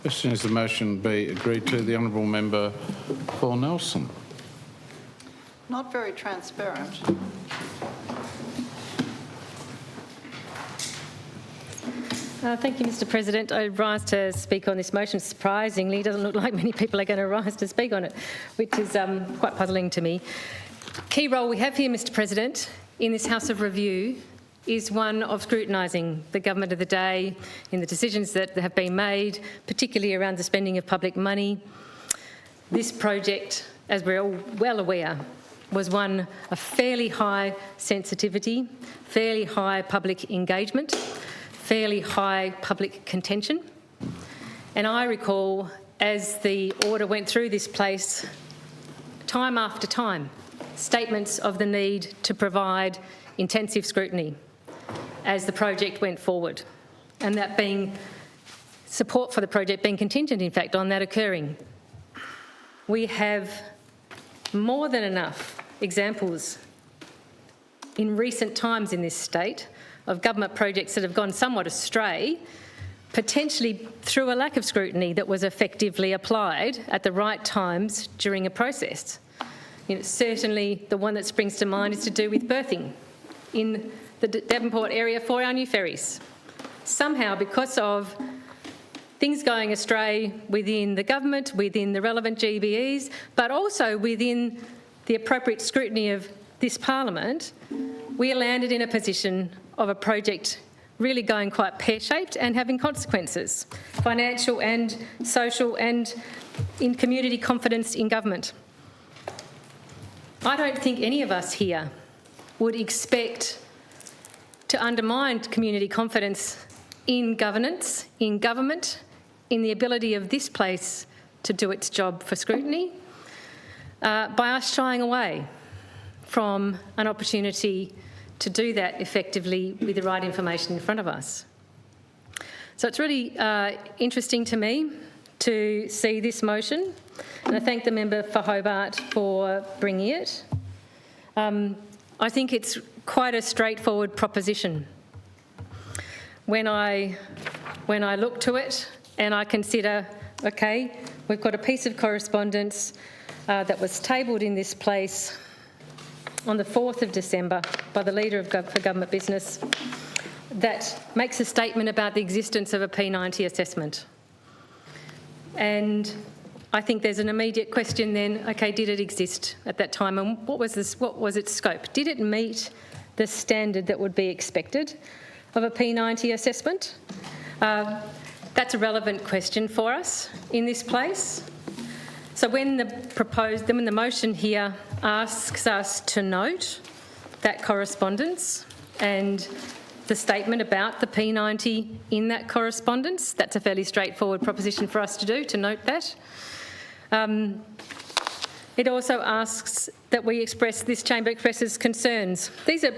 Question is the motion be agreed to. The Honourable Member for Nelson. Not very transparent. Thank you, Mr President. I rise to speak on this motion. Surprisingly, it doesn't look like many people are going to rise to speak on it, which is quite puzzling to me. Key role we have here, Mr President, in this House of Review is one of scrutinising the government of the day in the decisions that have been made, particularly around the spending of public money. This project, as we're all well aware, was one of fairly high sensitivity, fairly high public engagement, fairly high public contention. And I recall, as the order went through this place, time after time, statements of the need to provide intensive scrutiny as the project went forward, and that being support for the project being contingent, in fact, on that occurring. We have more than enough examples in recent times in this state of government projects that have gone somewhat astray, potentially through a lack of scrutiny that was effectively applied at the right times during a process. Certainly the one that springs to mind is to do with berthing in the Devonport area for our new ferries. Somehow, because of things going astray within the government, within the relevant GBEs, but also within the appropriate scrutiny of this parliament, we landed in a position of a project really going quite pear-shaped and having consequences, financial and social, and in community confidence in government. I don't think any of us here would expect to undermine community confidence in governance, in government, in the ability of this place to do its job for scrutiny, by us shying away from an opportunity to do that effectively with the right information in front of us. So it's really interesting to me to see this motion, and I thank the member for Hobart for bringing it. I think it's quite a straightforward proposition. When I look to it and I consider, okay, we've got a piece of correspondence that was tabled in this place on the 4th of December by the Leader for Government Business that makes a statement about the existence of a P90 assessment. And I think there's an immediate question then, okay, did it exist at that time, and what was its scope? Did it meet the standard that would be expected of a P90 assessment? That's a relevant question for us in this place. So when the motion here asks us to note that correspondence and the statement about the P90 in that correspondence, that's a fairly straightforward proposition for us to do, to note that. It also asks that this chamber expresses concerns. These are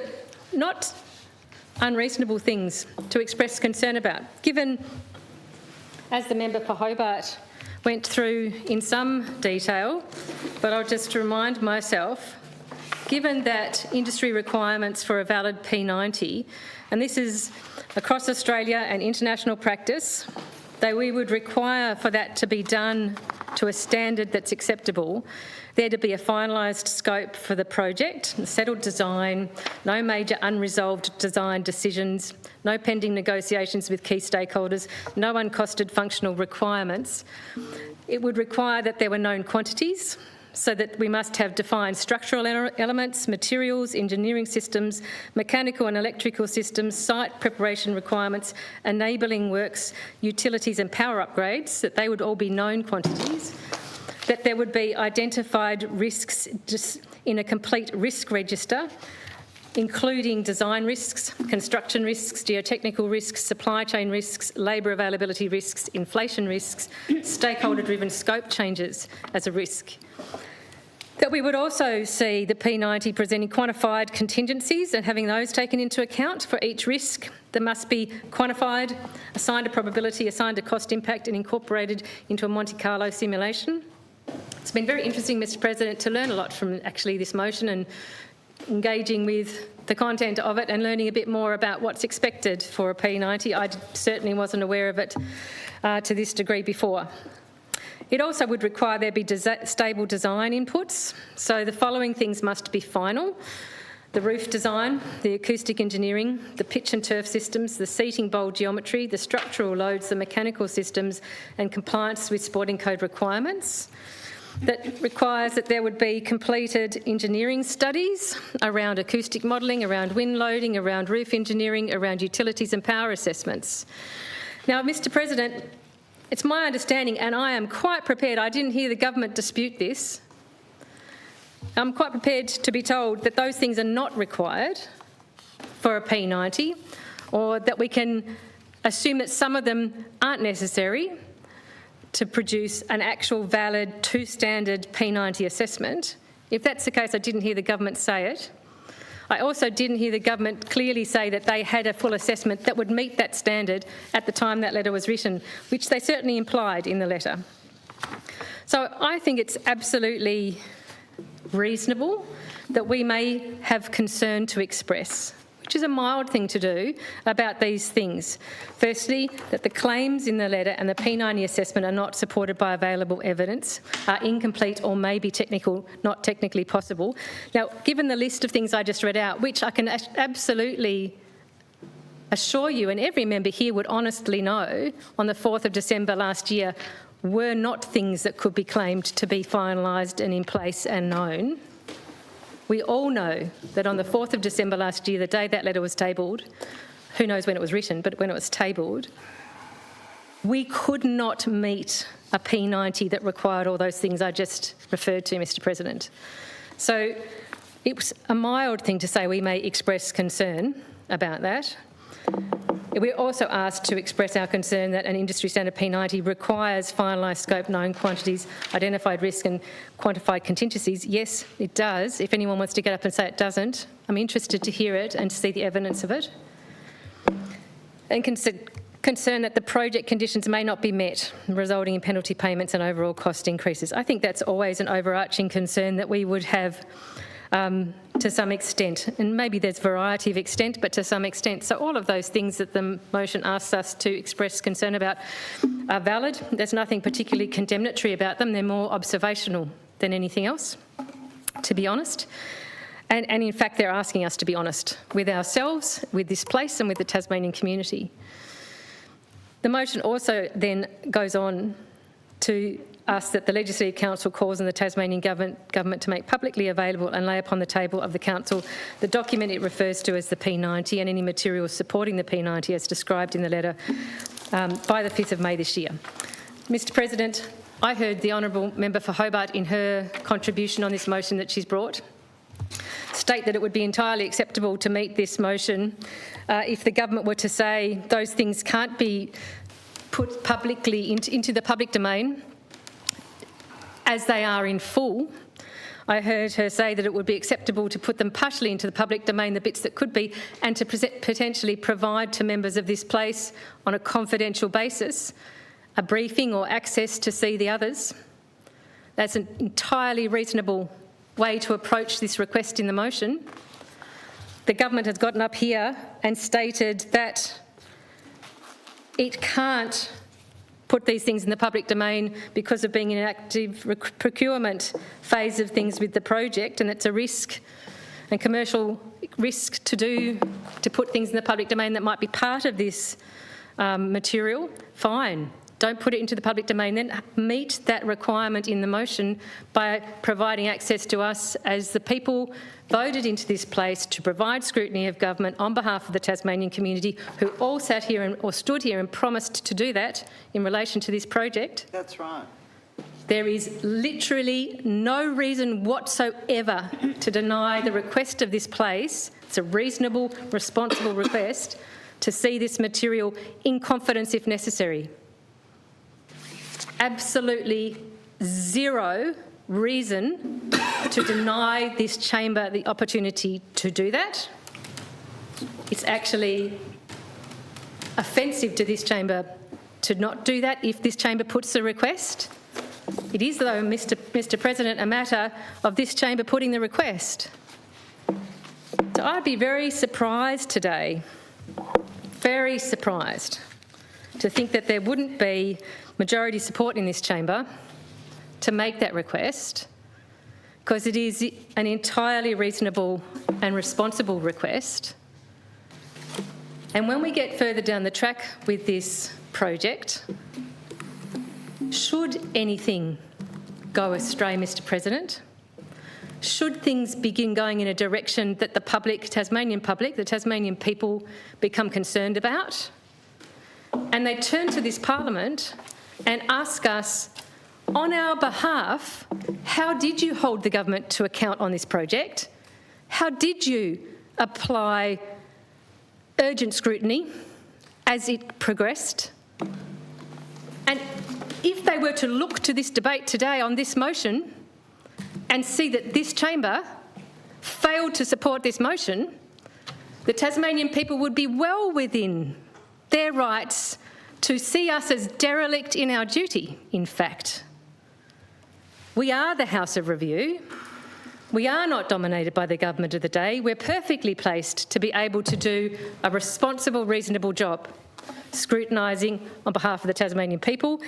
not unreasonable things to express concern about, given, as the member for Hobart went through in some detail, but I'll just remind myself, given that industry requirements for a valid P90, and this is across Australia and international practice, that we would require for that to be done to a standard that's acceptable, there to be a finalised scope for the project, settled design, no major unresolved design decisions, no pending negotiations with key stakeholders, no uncosted functional requirements. It would require that there were known quantities, so that we must have defined structural elements, materials, engineering systems, mechanical and electrical systems, site preparation requirements, enabling works, utilities and power upgrades, that they would all be known quantities, that there would be identified risks just in a complete risk register, including design risks, construction risks, geotechnical risks, supply chain risks, labour availability risks, inflation risks, stakeholder-driven scope changes as a risk. That we would also see the P90 presenting quantified contingencies and having those taken into account for each risk that must be quantified, assigned a probability, assigned a cost impact and incorporated into a Monte Carlo simulation. It's been very interesting, Mr President, to learn a lot from actually this motion and engaging with the content of it and learning a bit more about what's expected for a P90. I certainly wasn't aware of it to this degree before. It also would require there be stable design inputs. So the following things must be final: the roof design, the acoustic engineering, the pitch and turf systems, the seating bowl geometry, the structural loads, the mechanical systems, and compliance with sporting code requirements. That requires that there would be completed engineering studies around acoustic modelling, around wind loading, around roof engineering, around utilities and power assessments. Now, Mr. President, it's my understanding, and I am quite prepared, I didn't hear the government dispute this, I'm quite prepared to be told that those things are not required for a P90, or that we can assume that some of them aren't necessary to produce an actual valid two-standard P90 assessment. If that's the case, I didn't hear the government say it. I also didn't hear the government clearly say that they had a full assessment that would meet that standard at the time that letter was written, which they certainly implied in the letter. So I think it's absolutely reasonable that we may have concern to express, which is a mild thing to do, about these things. Firstly, that the claims in the letter and the P90 assessment are not supported by available evidence, are incomplete or may be not technically possible. Now, given the list of things I just read out, which I can absolutely assure you, and every member here would honestly know, on the 4th of December last year, were not things that could be claimed to be finalised and in place and known. We all know that on the 4th of December last year, the day that letter was tabled, who knows when it was written, but when it was tabled, we could not meet a P90 that required all those things I just referred to, Mr. President. So it was a mild thing to say we may express concern about that. We're also asked to express our concern that an industry standard P90 requires finalised scope, known quantities, identified risk and quantified contingencies. Yes, it does. If anyone wants to get up and say it doesn't, I'm interested to hear it and to see the evidence of it. And concern that the project conditions may not be met, resulting in penalty payments and overall cost increases. I think that's always an overarching concern that we would have to some extent, and maybe there's variety of extent, but to some extent. So all of those things that the motion asks us to express concern about are valid. There's nothing particularly condemnatory about them. They're more observational than anything else, to be honest. And in fact, they're asking us to be honest with ourselves, with this place and with the Tasmanian community. The motion also then goes on to ask that the Legislative Council calls on the Tasmanian Government to make publicly available and lay upon the table of the Council the document it refers to as the P90 and any materials supporting the P90 as described in the letter by the 5th of May this year. Mr. President, I heard the Honourable Member for Hobart in her contribution on this motion that she's brought state that it would be entirely acceptable to meet this motion if the government were to say those things can't be put publicly into the public domain as they are in full. I heard her say that it would be acceptable to put them partially into the public domain, the bits that could be, and to potentially provide to members of this place on a confidential basis a briefing or access to see the others. That's an entirely reasonable way to approach this request in the motion. The government has gotten up here and stated that it can't put these things in the public domain because of being in an active procurement phase of things with the project, and it's a risk and commercial risk to put things in the public domain that might be part of this material. Fine, don't put it into the public domain, then meet that requirement in the motion by providing access to us as the people voted into this place to provide scrutiny of government on behalf of the Tasmanian community, who all sat here or stood here and promised to do that in relation to this project. That's right. There is literally no reason whatsoever to deny the request of this place. It's a reasonable, responsible request to see this material in confidence if necessary. Absolutely zero reason to deny this chamber the opportunity to do that. It's actually offensive to this chamber to not do that if this chamber puts the request. It is, though, Mr. President, a matter of this chamber putting the request. So I'd be very surprised today, very surprised, to think that there wouldn't be majority support in this chamber to make that request, because it is an entirely reasonable and responsible request. And when we get further down the track with this project, should anything go astray, Mr. President, should things begin going in a direction that the the Tasmanian people become concerned about, and they turn to this Parliament and ask us on our behalf, how did you hold the government to account on this project? How did you apply urgent scrutiny as it progressed? And if they were to look to this debate today on this motion and see that this chamber failed to support this motion, the Tasmanian people would be well within their rights to see us as derelict in our duty, in fact. We are the House of Review. We are not dominated by the government of the day. We're perfectly placed to be able to do a responsible, reasonable job, scrutinising on behalf of the Tasmanian people.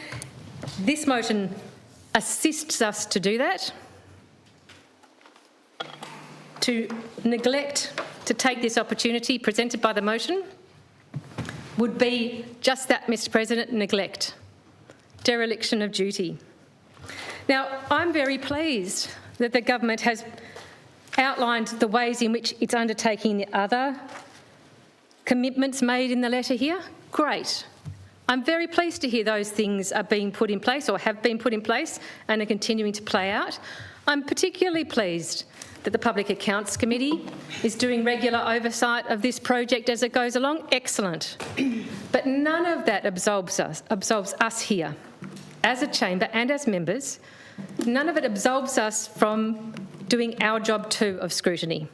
This motion assists us to do that. To neglect to take this opportunity presented by the motion would be just that, Mr. President, neglect, dereliction of duty. Now, I'm very pleased that the government has outlined the ways in which it's undertaking the other commitments made in the letter here. Great. I'm very pleased to hear those things are being put in place or have been put in place and are continuing to play out. I'm particularly pleased that the Public Accounts Committee is doing regular oversight of this project as it goes along. Excellent. But none of that absolves us here as a chamber and as members. None of it absolves us from doing our job too of scrutiny.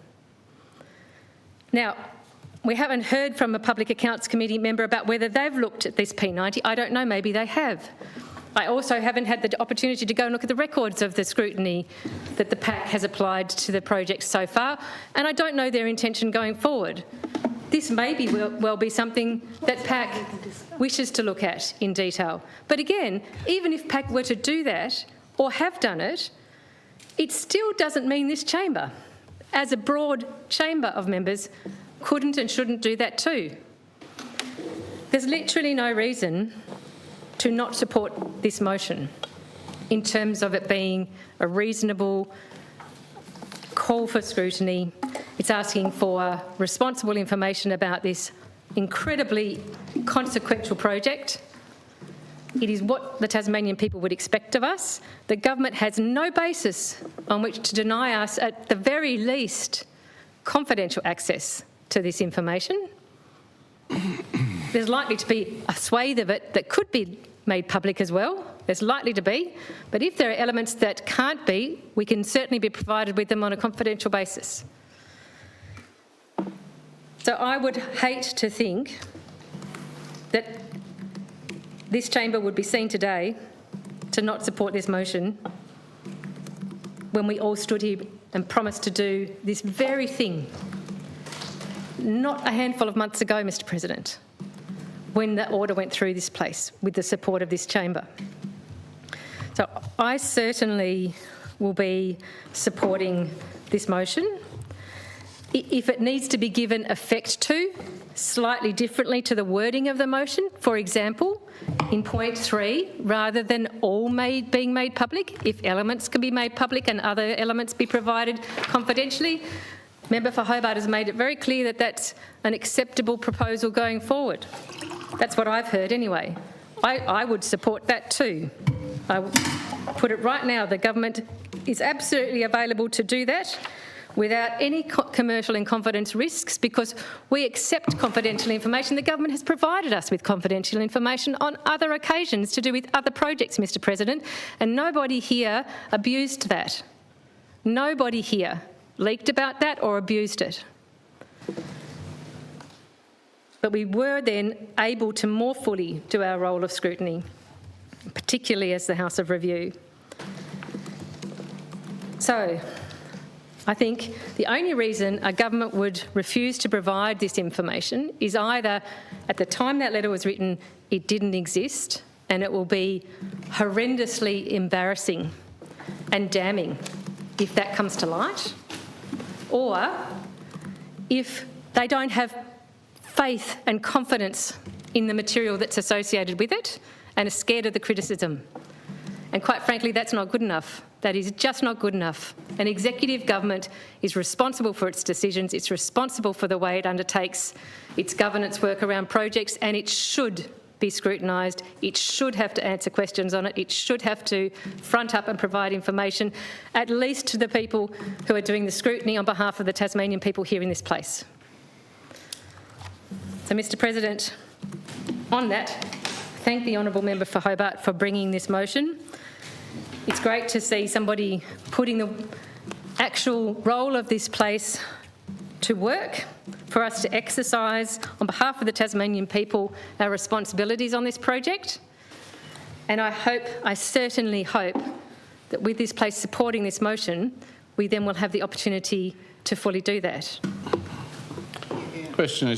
Now, we haven't heard from a Public Accounts Committee member about whether they've looked at this P90. I don't know, maybe they have. I also haven't had the opportunity to go and look at the records of the scrutiny that the PAC has applied to the project so far, and I don't know their intention going forward. This may well be something that PAC wishes to look at in detail. But again, even if PAC were to do that or have done it, it still doesn't mean this chamber, as a broad chamber of members, couldn't and shouldn't do that too. There's literally no reason to not support this motion in terms of it being a reasonable call for scrutiny. It's asking for responsible information about this incredibly consequential project. It is what the Tasmanian people would expect of us. The government has no basis on which to deny us, at the very least, confidential access to this information. There's likely to be a swathe of it that could be made public as well. There's likely to be. But if there are elements that can't be, we can certainly be provided with them on a confidential basis. So I would hate to think that this chamber would be seen today to not support this motion when we all stood here and promised to do this very thing not a handful of months ago, Mr. President, when the order went through this place with the support of this chamber. So I certainly will be supporting this motion. If it needs to be given effect to, slightly differently to the wording of the motion, for example, in point 3, rather than all being made public, if elements can be made public and other elements be provided confidentially, Member for Hobart has made it very clear that that's an acceptable proposal going forward. That's what I've heard anyway. I would support that too. I will put it right now, the government is absolutely available to do that without any commercial and confidence risks, because we accept confidential information. The government has provided us with confidential information on other occasions to do with other projects, Mr. President, and nobody here abused that. Nobody here leaked about that or abused it. But we were then able to more fully do our role of scrutiny, particularly as the House of Review. So, I think the only reason a government would refuse to provide this information is either at the time that letter was written, it didn't exist, and it will be horrendously embarrassing and damning if that comes to light, or if they don't have faith and confidence in the material that's associated with it and are scared of the criticism. And quite frankly, that's not good enough. That is just not good enough. An executive government is responsible for its decisions, it's responsible for the way it undertakes its governance work around projects, and it should be scrutinised, it should have to answer questions on it, it should have to front up and provide information, at least to the people who are doing the scrutiny on behalf of the Tasmanian people here in this place. So, Mr President, on that, thank the Honourable Member for Hobart for bringing this motion. It's great to see somebody putting the actual role of this place to work for us to exercise, on behalf of the Tasmanian people, our responsibilities on this project. And I certainly hope that with this place supporting this motion, we then will have the opportunity to fully do that. Question is